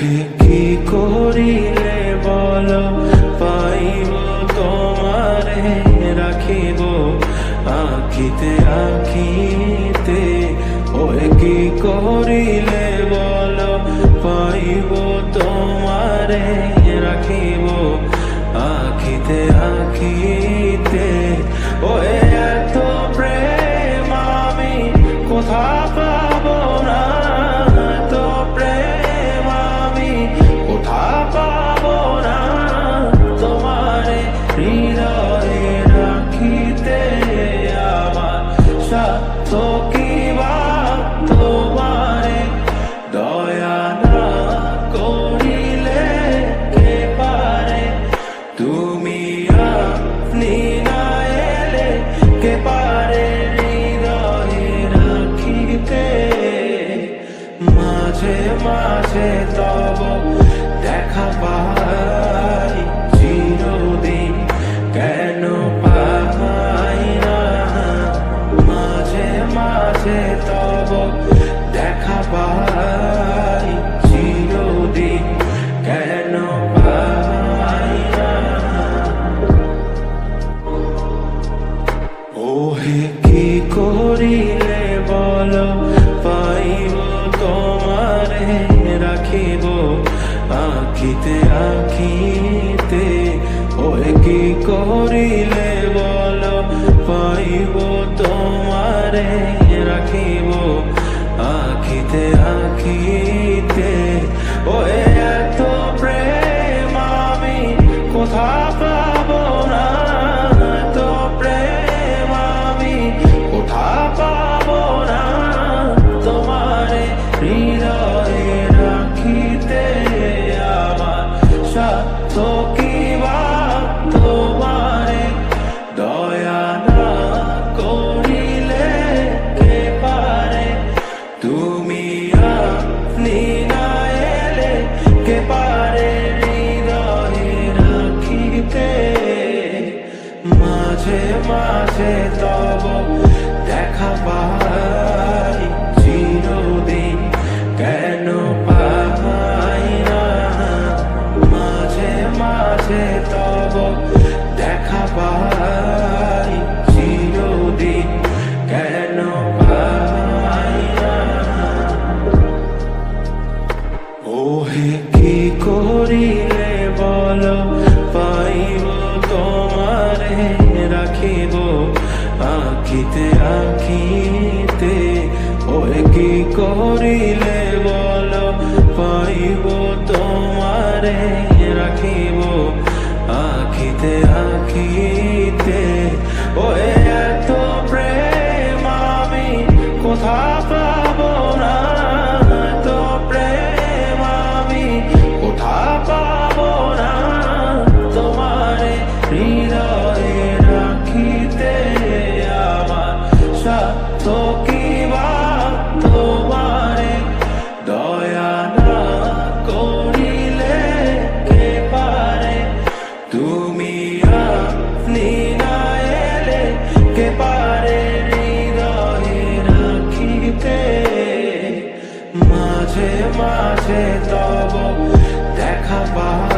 হে কি করিলে বলো পাইব তোমারে রাখিব আখিতে আখিতে। ওহে কি করিলে বলো পাইব তোমারে রাখিব আখিতে আখিতে। ওহে এত প্রেম আমি কোথা পাবো না, এত প্রেম আমি কোথা পাবো না। তোমারে হৃদয়ে রাখিতে আমার সাধ্য কি বা, তোমারে দয়া না করিলে কে পারে। তুমি আপনি না এলে কে পারে হৃদয়ে রাখিতে। মাঝে মাঝে তব দেখা পাই চিরদিন কেন পাই না। মাঝে মাঝে তব দেখা পাই চিরদিন কেন পাই না। ওহে কি করিলে বলো পাইব তোমারে রাখিব আখিতে আখিতে। ওহে কি করিলে বলো পাইব তোমারে রাখিব আখিতে আখিতে। ওহে এত প্রেম আমি কোথা পাবো না, এত প্রেম আমি কোথা পাবো না। তোমারে হৃদয়ে রাখিতে আমার সাধ্য কি বা, তোমারে দয়া না করিলে কে পারে। তুমি আপনি না এলে কে পারে হৃদয়ে রাখিতে। মাঝে মাঝে তব দেখা পাই চিরদিন কেন পাই না। মাঝে মাঝে তব দেখা পাই চিরদিন কেন পাই না। ওহে কি করিলে বলো পাইব তোমারে রাখিব আখিতে আখিতে। ওহে কি করিলে বলো পাইব তোমারে রাখিব আখিতে আখিতে। ওহে এত প্রেম আমি কোথা পাবো না, এত প্রেম আমি কোথা পাবো না। তোমারে হৃদয়ে রাখিতে আমার সাধ্য কি বা, তোমারে দয়া না করিলে কে পারে। তুমি আপনি না এলে কে পারে হৃদয়ে রাখিতে। মাঝে মাঝে তব দেখা পাই